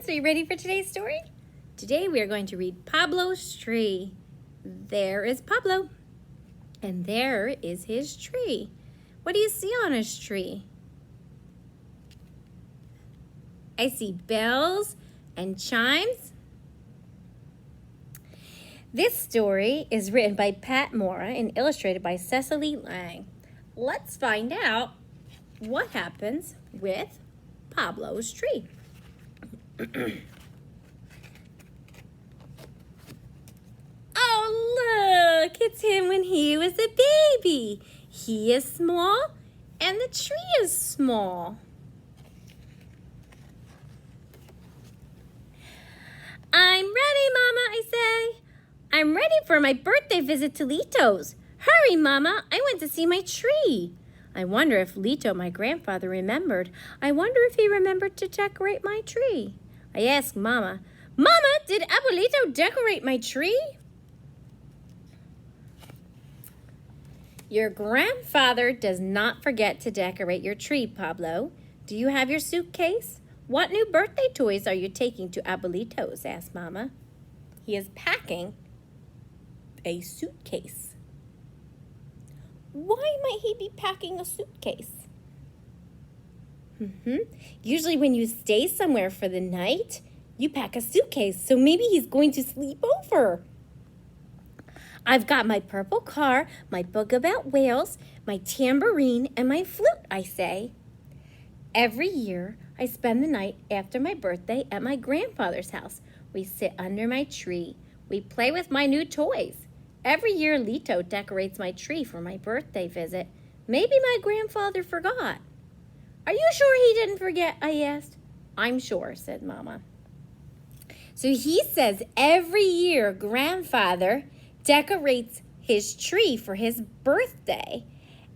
friends, are you ready for today's story? Today we are going to read Pablo's Tree. There is Pablo, and there is his tree. What do you see on his tree? I see bells and chimes. This story is written by Pat Mora and illustrated by Cecily Lang. Let's find out what happens with Pablo's tree. Oh, look, it's him when he was a baby. He is small and the tree is small. I'm ready, Mama, I say. I'm ready for my birthday visit to Lito's. Hurry, Mama, I went to see my tree. I wonder if Lito, my grandfather, remembered. I wonder if he remembered to decorate my tree. I asked Mama, Mama, did Abuelito decorate my tree? Your grandfather does not forget to decorate your tree, Pablo. Do you have your suitcase? What new birthday toys are you taking to Abuelito's? Asked Mama. He is packing a suitcase. Why might he be packing a suitcase? Usually when you stay somewhere for the night, you pack a suitcase, so maybe he's going to sleep over. I've got my purple car, my book about whales, my tambourine, and my flute, I say. Every year, I spend the night after my birthday at my grandfather's house. We sit under my tree. We play with my new toys. Every year, Lito decorates my tree for my birthday visit. Maybe my grandfather forgot. Are you sure he didn't forget? I asked. I'm sure, said Mama. So he says every year, Grandfather decorates his tree for his birthday.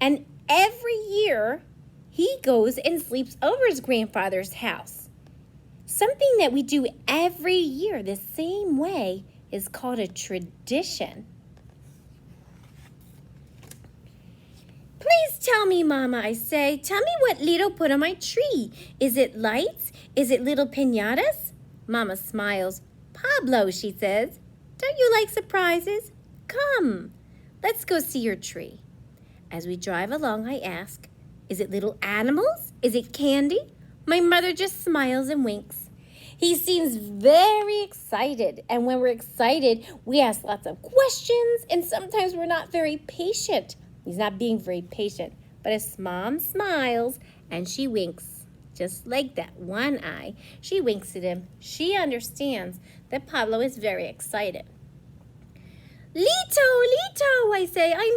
And every year, he goes and sleeps over his grandfather's house. Something that we do every year the same way is called a tradition. Please tell me, Mama, I say. Tell me what Lito put on my tree. Is it lights? Is it little piñatas? Mama smiles. Pablo, she says, don't you like surprises? Come, let's go see your tree. As we drive along, I ask, is it little animals? Is it candy? My mother just smiles and winks. He seems very excited, and when we're excited, we ask lots of questions, and sometimes we're not very patient. He's not being very patient, but his mom smiles, and she winks, just like that one eye. She winks at him. She understands that Pablo is very excited. Lito, Lito, I say, I'm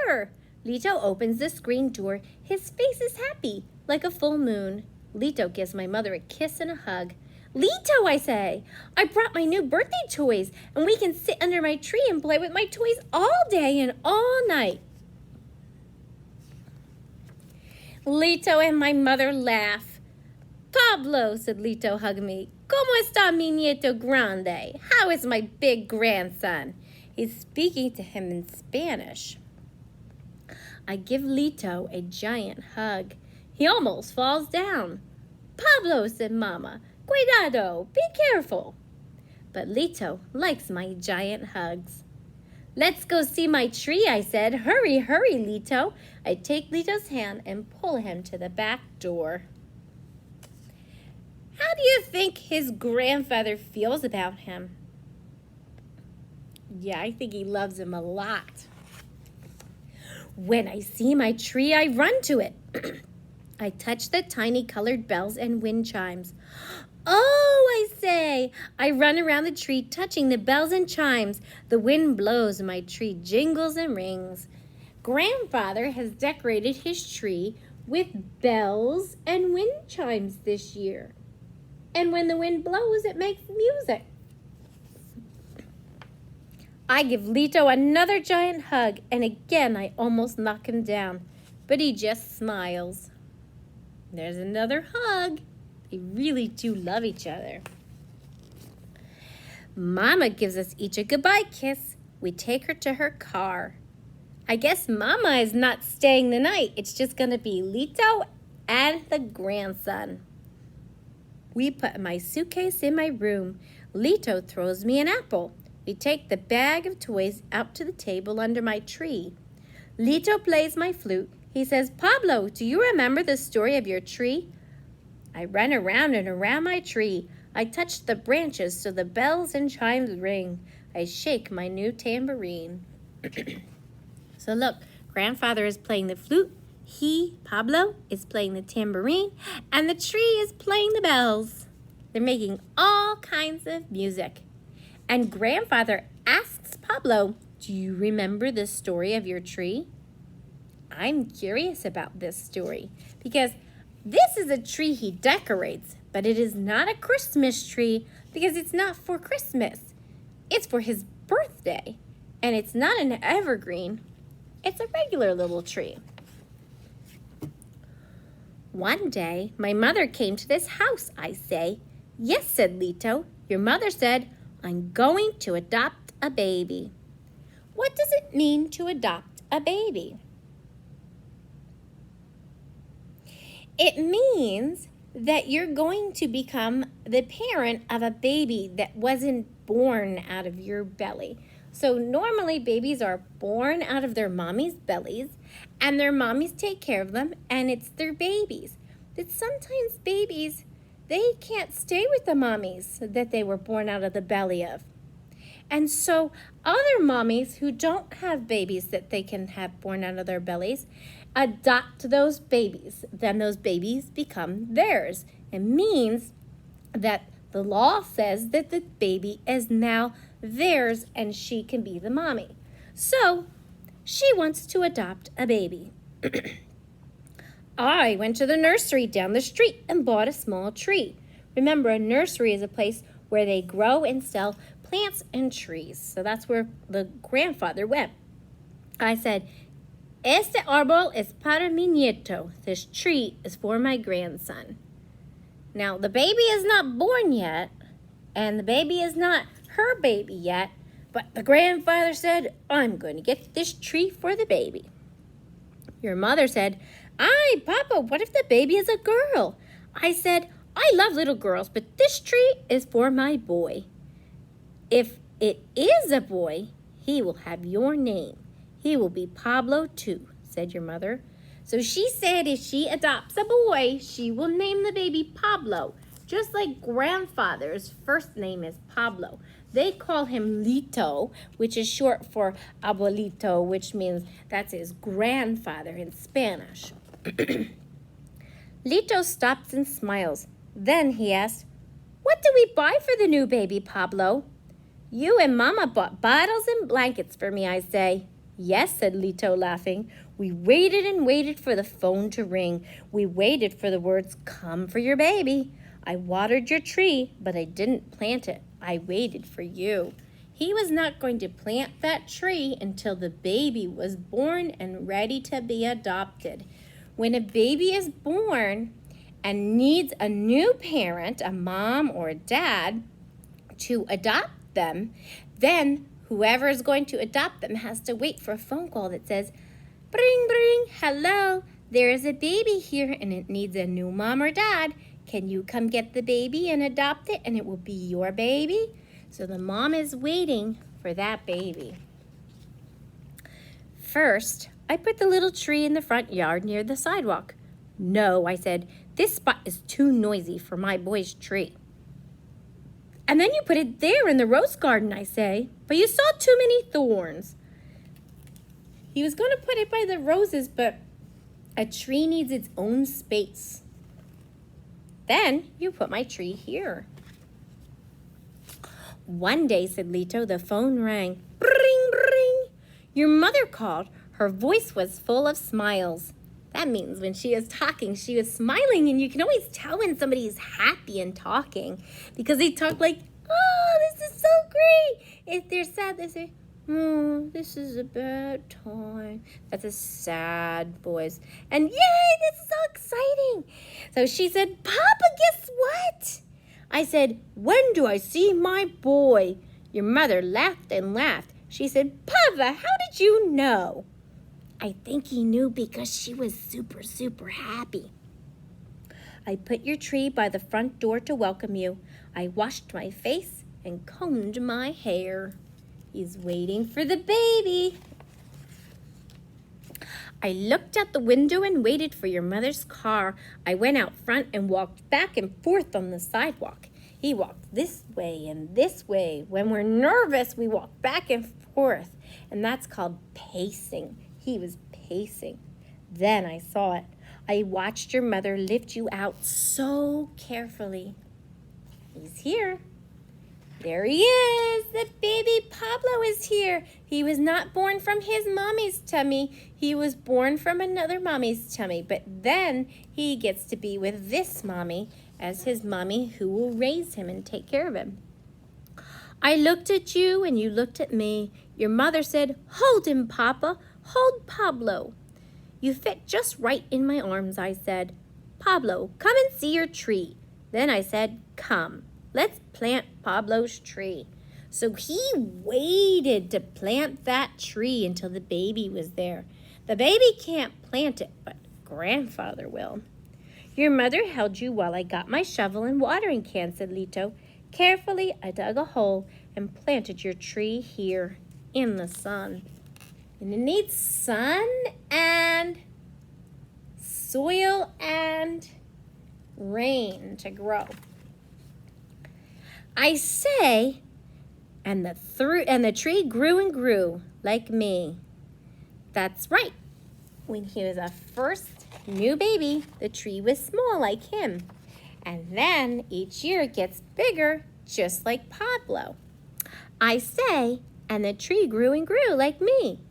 here. Lito opens the screen door. His face is happy, like a full moon. Lito gives my mother a kiss and a hug. Lito, I say, I brought my new birthday toys, and we can sit under my tree and play with my toys all day and all night. Lito and my mother laugh. Pablo, said Lito, hug me. ¿Cómo está mi nieto grande? How is my big grandson? He's speaking to him in Spanish. I give Lito a giant hug. He almost falls down. Pablo, said Mama, cuidado, be careful. But Lito likes my giant hugs. Let's go see my tree, I said. Hurry, hurry, Lito. I take Lito's hand and pull him to the back door. How do you think his grandfather feels about him? Yeah, I think he loves him a lot. When I see my tree, I run to it. I touch the tiny colored bells and wind chimes. Oh, I say. I run around the tree, touching the bells and chimes. The wind blows and my tree jingles and rings. Grandfather has decorated his tree with bells and wind chimes this year. And when the wind blows, it makes music. I give Lito another giant hug, and again I almost knock him down, but he just smiles. There's another hug. They really do love each other. Mama gives us each a goodbye kiss. We take her to her car. I guess Mama is not staying the night. It's just going to be Lito and the grandson. We put my suitcase in my room. Lito throws me an apple. We take the bag of toys out to the table under my tree. Lito plays my flute. He says, Pablo, do you remember the story of your tree? I run around and around my tree. I touch the branches so the bells and chimes ring. I shake my new tambourine. So look, grandfather is playing the flute. He, Pablo, is playing the tambourine. And the tree is playing the bells. They're making all kinds of music. And grandfather asks Pablo, do you remember the story of your tree? I'm curious about this story because this is a tree he decorates, but it is not a Christmas tree because it's not for Christmas. It's for his birthday, and it's not an evergreen. It's a regular little tree. One day, my mother came to this house, I say. Yes, said Lito. Your mother said, I'm going to adopt a baby. What does it mean to adopt a baby? It means that you're going to become the parent of a baby that wasn't born out of your belly. So normally babies are born out of their mommy's bellies and their mommies take care of them and it's their babies. But sometimes babies, they can't stay with the mommies that they were born out of the belly of. And so other mommies who don't have babies that they can have born out of their bellies adopt those babies. Then those babies become theirs. It means that the law says that the baby is now theirs and she can be the mommy. So she wants to adopt a baby. I went to the nursery down the street and bought a small tree. Remember, a nursery is a place where they grow and sell plants and trees. So that's where the grandfather went. I said, Este árbol es para mi nieto. This tree is for my grandson. Now, the baby is not born yet, and the baby is not her baby yet, but the grandfather said, I'm going to get this tree for the baby. Your mother said, Ay, Papa, what if the baby is a girl? I said, I love little girls, but this tree is for my boy. If it is a boy, he will have your name. He will be Pablo too, said your mother. So she said if she adopts a boy, she will name the baby Pablo, just like grandfather's first name is Pablo. They call him Lito, which is short for abuelito, which means that's his grandfather in Spanish. Lito stops and smiles. Then he asks, What do we buy for the new baby, Pablo? You and Mama bought bottles and blankets for me, I say. Yes, said Lito, laughing. We waited and waited for the phone to ring. We waited for the words, come for your baby. I watered your tree, but I didn't plant it. I waited for you. He was not going to plant that tree until the baby was born and ready to be adopted. When a baby is born and needs a new parent, a mom or a dad, to adopt them, then whoever is going to adopt them has to wait for a phone call that says, bring, bring, hello, there is a baby here and it needs a new mom or dad. Can you come get the baby and adopt it and it will be your baby? So the mom is waiting for that baby. First, I put the little tree in the front yard near the sidewalk. No, I said, this spot is too noisy for my boy's tree. And then you put it there in the rose garden, I say, but you saw too many thorns. He was going to put it by the roses, but a tree needs its own space. Then you put my tree here. One day, said Lito, the phone rang. Bring, bring. Your mother called. Her voice was full of smiles. That means when she was talking, she was smiling, and you can always tell when somebody is happy and talking because they talk like, oh, this is so great. If they're sad, they say, oh, this is a bad time. That's a sad voice. And yay, this is so exciting. So she said, Papa, guess what? I said, when do I see my boy? Your mother laughed and laughed. She said, Papa, how did you know? I think he knew because she was super, super happy. I put your tree by the front door to welcome you. I washed my face and combed my hair. He's waiting for the baby. I looked out the window and waited for your mother's car. I went out front and walked back and forth on the sidewalk. He walked this way and this way. When we're nervous, we walk back and forth, and that's called pacing. He was pacing. Then I saw it. I watched your mother lift you out so carefully. He's here. There he is. The baby Pablo is here. He was not born from his mommy's tummy. He was born from another mommy's tummy. But then he gets to be with this mommy as his mommy who will raise him and take care of him. I looked at you and you looked at me. Your mother said, "Hold him, Papa. Hold Pablo." You fit just right in my arms, I said. "Pablo, come and see your tree." Then I said, "Come. Let's plant Pablo's tree." So he waited to plant that tree until the baby was there. The baby can't plant it, but grandfather will. Your mother held you while I got my shovel and watering can, said Lito. Carefully, I dug a hole and planted your tree here in the sun. And it needs sun and soil and rain to grow. I say, and the tree grew and grew like me. That's right. When he was a first new baby, the tree was small like him. And then each year it gets bigger, just like Pablo. I say, and the tree grew and grew like me.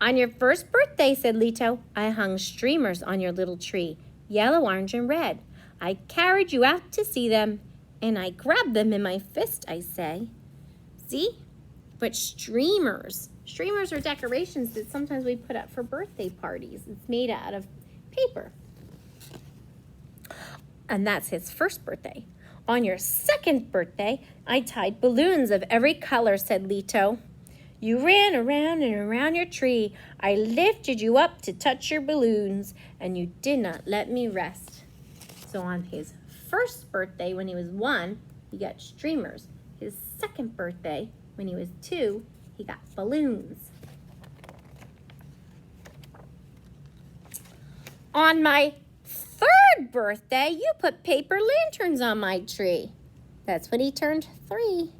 On your first birthday, said Lito, I hung streamers on your little tree, yellow, orange, and red. I carried you out to see them, and I grabbed them in my fist, I say. See? But streamers are decorations that sometimes we put up for birthday parties. It's made out of paper. And that's his first birthday. On your second birthday, I tied balloons of every color, said Lito. You ran around and around your tree. I lifted you up to touch your balloons, and you did not let me rest. So on his first birthday, when he was 1, he got streamers. His second birthday, when he was 2, he got balloons. On my third birthday, you put paper lanterns on my tree. That's when he turned 3.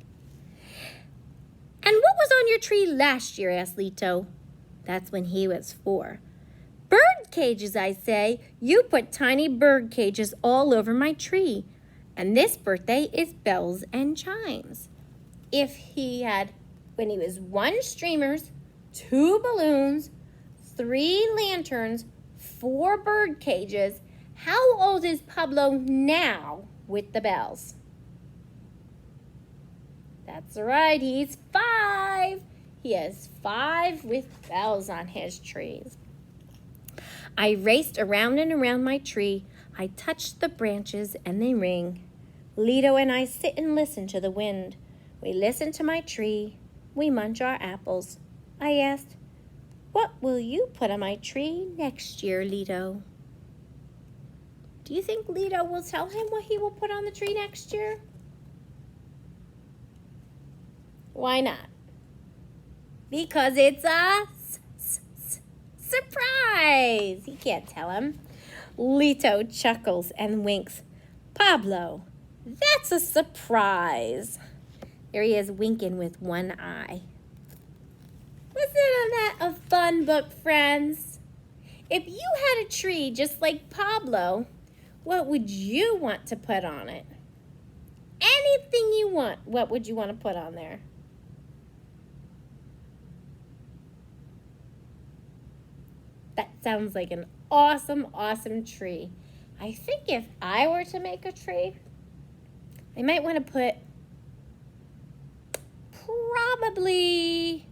And what was on your tree last year, asked Lito. That's when he was 4. Bird cages, I say. You put tiny bird cages all over my tree. And this birthday is bells and chimes. If he had, when he was 1, streamers, 2 balloons, 3 lanterns, 4 bird cages, how old is Pablo now with the bells? That's right, he's 5. He has 5 with bells on his trees. I raced around and around my tree. I touched the branches and they ring. Lito and I sit and listen to the wind. We listen to my tree. We munch our apples. I asked, what will you put on my tree next year, Lito? Do you think Lito will tell him what he will put on the tree next year? Why not? Because it's a surprise. He can't tell him. Lito chuckles and winks. Pablo, that's a surprise. There he is winking with one eye. Wasn't that a fun book, friends? If you had a tree just like Pablo, what would you want to put on it? Anything you want, what would you want to put on there? That sounds like an awesome, awesome tree. I think if I were to make a tree, I might want to put probably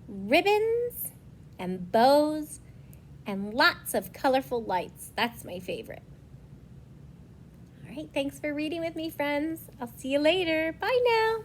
ribbons and bows and lots of colorful lights. That's my favorite. All right, thanks for reading with me, friends. I'll see you later. Bye now.